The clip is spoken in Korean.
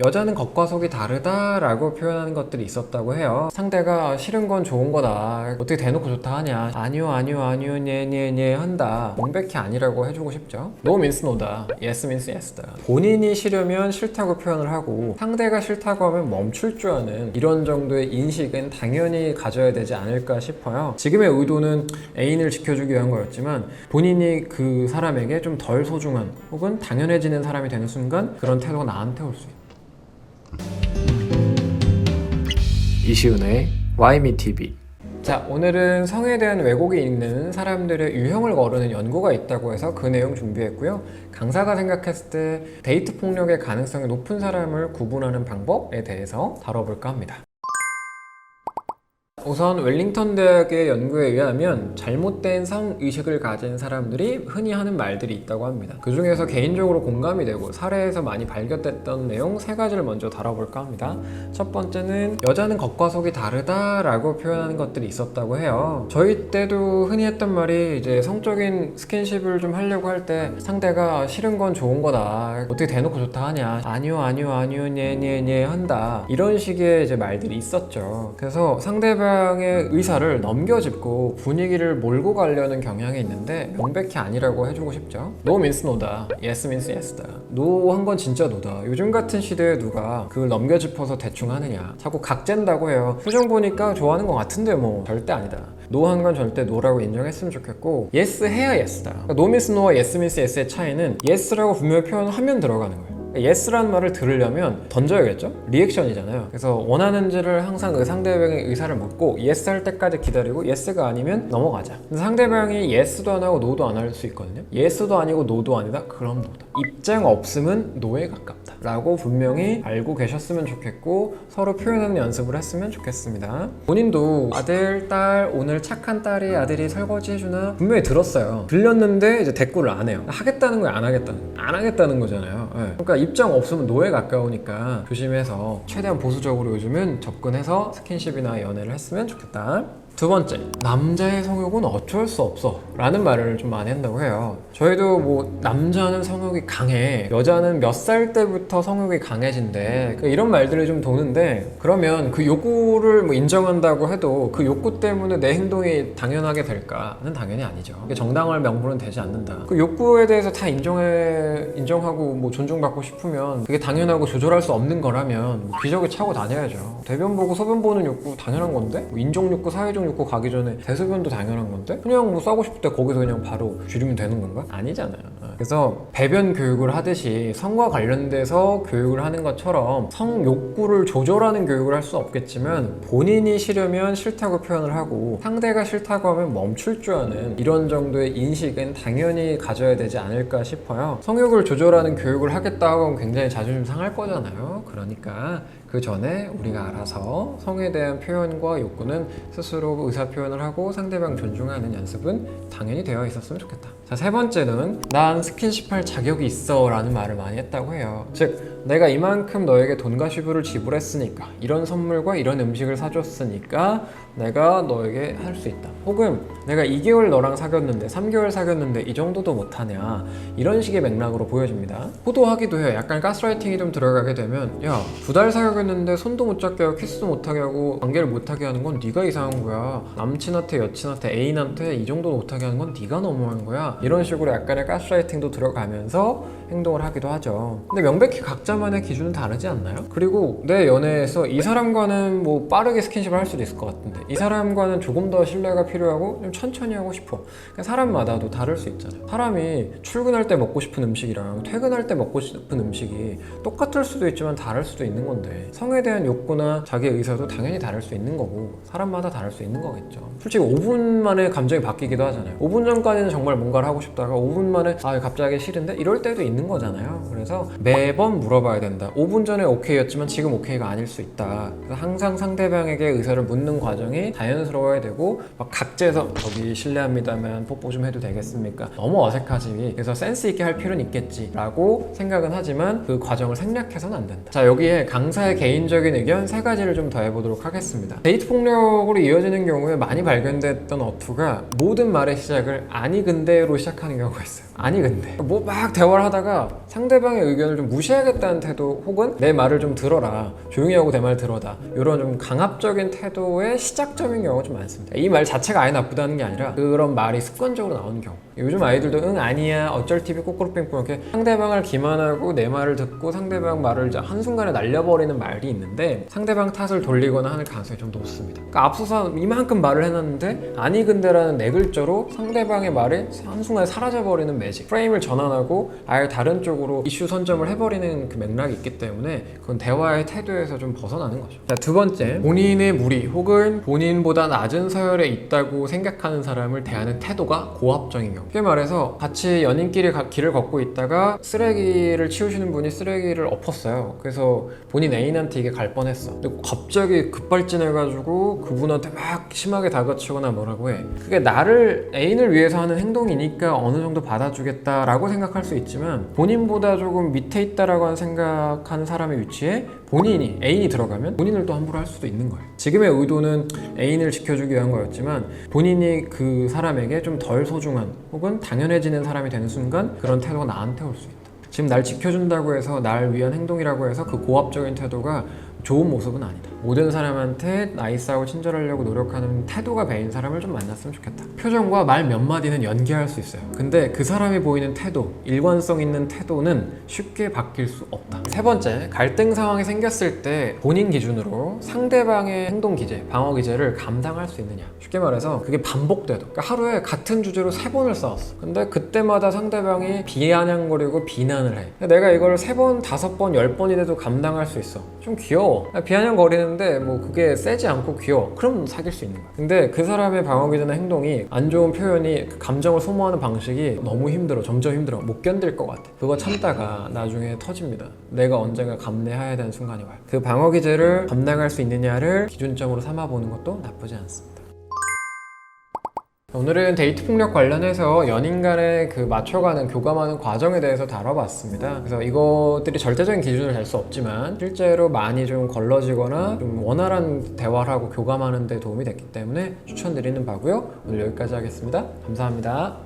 여자는 겉과 속이 다르다라고 표현하는 것들이 있었다고 해요. 상대가 싫은 건 좋은 거다. 어떻게 대놓고 좋다 하냐. 아니요, 아니요, 아니요, 네 한다. 명백히 아니라고 해주고 싶죠. No means no다. Yes means yes다. 본인이 싫으면 싫다고 표현을 하고 상대가 싫다고 하면 멈출 줄 아는 이런 정도의 인식은 당연히 가져야 되지 않을까 싶어요. 지금의 의도는 애인을 지켜주기 위한 거였지만 본인이 그 사람에게 좀 덜 소중한 혹은 당연해지는 사람이 되는 순간 그런 태도가 나한테 올 수 있다. 이시은의 와이미 TV. 자, 오늘은 성에 대한 왜곡이 있는 사람들의 유형을 거르는 연구가 있다고 해서 그 내용 준비했고요. 강사가 생각했을 때 데이트 폭력의 가능성이 높은 사람을 구분하는 방법에 대해서 다뤄볼까 합니다. 우선 웰링턴 대학의 연구에 의하면 잘못된 성의식을 가진 사람들이 흔히 하는 말들이 있다고 합니다. 그 중에서 개인적으로 공감이 되고 사례에서 많이 발견됐던 내용 3가지를 먼저 다뤄볼까 합니다. 첫 번째는 여자는 겉과 속이 다르다라고 표현하는 것들이 있었다고 해요. 저희 때도 흔히 했던 말이 이제 성적인 스킨십을 좀 하려고 할 때 상대가 싫은 건 좋은 거다. 어떻게 대놓고 좋다 하냐. 아니요, 아니요, 아니요, 네 한다. 이런 식의 이제 말들이 있었죠. 그래서 상대방의 의사를 넘겨짚고 분위기를 몰고 가려는 경향이 있는데 명백히 아니라고 해주고 싶죠. No means no다. Yes means yes다. No 한 건 진짜 no다. 요즘 같은 시대에 누가 그걸 넘겨짚어서 대충 하느냐. 자꾸 각젠다고 해요. 표정 보니까 좋아하는 것 같은데 뭐 절대 아니다. No 한 건 절대 no라고 인정했으면 좋겠고 yes 해야 yes다. 그러니까 no means no와 yes means yes의 차이는 yes라고 분명히 표현하면 들어가는 거예요. yes라는 말을 들으려면 던져야겠죠? 리액션이잖아요. 그래서 원하는지를 항상 그 상대방의 의사를 묻고 yes 할 때까지 기다리고 yes가 아니면 넘어가자. 근데 상대방이 yes도 안 하고 no도 안 할 수 있거든요. yes도 아니고 no도 아니다? 그럼 no다. 입장 없음은 no에 가깝다 라고 분명히 알고 계셨으면 좋겠고 서로 표현하는 연습을 했으면 좋겠습니다. 본인도 아들, 딸, 오늘 착한 딸이 아들이 설거지 해주나? 분명히 들었어요. 들렸는데 이제 대꾸를 안 해요. 하겠다는 거야, 안 하겠다는 거잖아요. 네. 그러니까 입장 없으면 노에 가까우니까 조심해서 최대한 보수적으로 요즘은 접근해서 스킨십이나 연애를 했으면 좋겠다. 두 번째, 남자의 성욕은 어쩔 수 없어 라는 말을 좀 많이 한다고 해요. 저희도 뭐 남자는 성욕이 강해, 여자는 몇 살 때부터 성욕이 강해진대, 이런 말들이 좀 도는데 그러면 그 욕구를 뭐 인정한다고 해도 그 욕구 때문에 내 행동이 당연하게 될까는 당연히 아니죠. 정당할 명분은 되지 않는다. 그 욕구에 대해서 다 인정하고 뭐 존중받고 싶으면 그게 당연하고 조절할 수 없는 거라면 뭐 기저귀 차고 다녀야죠. 대변 보고 소변 보는 욕구 당연한 건데 뭐 인종 욕구, 사회적 욕구 가기 전에 대소변도 당연한 건데 그냥 뭐 싸고 싶을 때 거기서 그냥 바로 줄이면 되는 건가? 아니잖아요. 그래서 배변 교육을 하듯이 성과 관련돼서 교육을 하는 것처럼 성 욕구를 조절하는 교육을 할 수 없겠지만 본인이 싫으면 싫다고 표현을 하고 상대가 싫다고 하면 멈출 줄 아는 이런 정도의 인식은 당연히 가져야 되지 않을까 싶어요. 성욕을 조절하는 교육을 하겠다고 하면 굉장히 자존심 상할 거잖아요. 그러니까 그 전에 우리가 알아서 성에 대한 표현과 욕구는 스스로 의사 표현을 하고 상대방 존중하는 연습은 당연히 되어 있었으면 좋겠다. 자, 세 번째는 난 스킨십 할 자격이 있어 라는 말을 많이 했다고 해요. 즉 내가 이만큼 너에게 돈과 시부를 지불했으니까 이런 선물과 이런 음식을 사줬으니까 내가 너에게 할 수 있다. 혹은 내가 2개월 너랑 사귀었는데 3개월 사귀었는데 이 정도도 못하냐, 이런 식의 맥락으로 보여집니다. 호도하기도 해요. 약간 가스라이팅이 좀 들어가게 되면 야, 2달 사귀었는데 손도 못 잡게 하고 키스도 못하게 하고 관계를 못하게 하는 건 네가 이상한 거야. 남친한테 여친한테 애인한테 이 정도 못하게 하는 건 네가 너무한 거야. 이런 식으로 약간의 가스라이팅도 들어가면서 행동을 하기도 하죠. 근데 명백히 각자만의 기준은 다르지 않나요? 그리고 내 연애에서 이 사람과는 뭐 빠르게 스킨십을 할 수도 있을 것 같은데 이 사람과는 조금 더 신뢰가 필요하고 좀 천천히 하고 싶어. 그러니까 사람마다도 다를 수 있잖아요. 사람이 출근할 때 먹고 싶은 음식이랑 퇴근할 때 먹고 싶은 음식이 똑같을 수도 있지만 다를 수도 있는 건데 성에 대한 욕구나 자기 의사도 당연히 다를 수 있는 거고 사람마다 다를 수 있는 거겠죠. 솔직히 5분 만에 감정이 바뀌기도 하잖아요. 5분 전까지는 정말 뭔가를 하고 싶다가 5분 만에 아 갑자기 싫은데 이럴 때도 있는 거잖아요. 그래서 매번 물어봐야 된다. 5분 전에 오케이였지만 지금 오케이가 아닐 수 있다. 그래서 항상 상대방에게 의사를 묻는 과정이 자연스러워야 되고 막 각재해서 저기 실례합니다만 뽀뽀 좀 해도 되겠습니까? 너무 어색하지. 그래서 센스 있게 할 필요는 있겠지 라고 생각은 하지만 그 과정을 생략해서는 안 된다. 자, 여기에 강사의 개인적인 의견 3가지를 좀 더 해보도록 하겠습니다. 데이트 폭력으로 이어지는 경우에 많이 발견됐던 어투가 모든 말의 시작을 아니 근데로 태도로 시작하는 경우가 있어요. 아니 근데 뭐 막 대화를 하다가 상대방의 의견을 좀 무시하겠다는 태도, 혹은 내 말을 좀 들어라, 조용히 하고 내 말 들어다, 이런 좀 강압적인 태도의 시작점인 경우가 좀 많습니다. 이 말 자체가 아예 나쁘다는 게 아니라 그런 말이 습관적으로 나오는 경우. 요즘 아이들도 응 아니야 어쩔 TV 꼬꾸로뺑뺑 이렇게 상대방을 기만하고 내 말을 듣고 상대방 말을 이제 한순간에 날려버리는 말이 있는데, 상대방 탓을 돌리거나 하는 가능성이 좀 높습니다. 그러니까 앞서서 이만큼 말을 해놨는데 아니 근데라는 네 글자로 상대방의 말이 한순간에 사라져버리는 매직, 프레임을 전환하고 아예 다른 쪽으로 이슈 선점을 해버리는 그 맥락이 있기 때문에 그건 대화의 태도에서 좀 벗어나는 거죠. 자, 두 번째, 본인의 무리 혹은 본인보다 낮은 서열에 있다고 생각하는 사람을 대하는 태도가 고압적인 경우. 쉽게 말해서 같이 연인끼리 길을 걷고 있다가 쓰레기를 치우시는 분이 쓰레기를 엎었어요. 그래서 본인 애인한테 이게 갈 뻔했어. 근데 갑자기 급발진해가지고 그분한테 막 심하게 다그치거나 뭐라고 해. 그게 나를, 애인을 위해서 하는 행동이니까 어느 정도 받아주겠다라고 생각할 수 있지만, 본인보다 조금 밑에 있다라고 생각하는 사람의 위치에 본인이, 애인이 들어가면 본인을 또 함부로 할 수도 있는 거예요. 지금의 의도는 애인을 지켜주기 위한 거였지만 본인이 그 사람에게 좀 덜 소중한 혹은 당연해지는 사람이 되는 순간 그런 태도가 나한테 올 수 있다. 지금 날 지켜준다고 해서 날 위한 행동이라고 해서 그 고압적인 태도가 좋은 모습은 아니다. 모든 사람한테 나이스하고 친절하려고 노력하는 태도가 배인 사람을 좀 만났으면 좋겠다. 표정과 말 몇 마디는 연기할 수 있어요. 근데 그 사람이 보이는 태도, 일관성 있는 태도는 쉽게 바뀔 수 없다. 세 번째, 갈등 상황이 생겼을 때 본인 기준으로 상대방의 행동 기제, 방어 기제를 감당할 수 있느냐. 쉽게 말해서 그게 반복돼도, 그러니까 하루에 같은 주제로 3번을 싸웠어. 근데 그때마다 상대방이 비아냥거리고 비난을 해. 내가 이걸 3번, 5번, 10번이 돼도 감당할 수 있어. 좀 귀여워. 비아냥거리는데 뭐 그게 세지 않고 귀여워. 그럼 사귈 수 있는 거야. 근데 그 사람의 방어 기제나 행동이, 안 좋은 표현이, 그 감정을 소모하는 방식이 너무 힘들어. 점점 힘들어. 못 견딜 것 같아. 그거 참다가 나중에 터집니다. 내가 언젠가 감내해야 되는 순간이 와요. 그 방어 기제를 감당할 수 있느냐를 기준점으로 삼아보는 것도 나쁘지 않습니다. 오늘은 데이트 폭력 관련해서 연인 간의 그 맞춰가는, 교감하는 과정에 대해서 다뤄봤습니다. 그래서 이것들이 절대적인 기준을 달 수 없지만 실제로 많이 좀 걸러지거나 좀 원활한 대화를 하고 교감하는 데 도움이 됐기 때문에 추천드리는 바고요. 오늘 여기까지 하겠습니다. 감사합니다.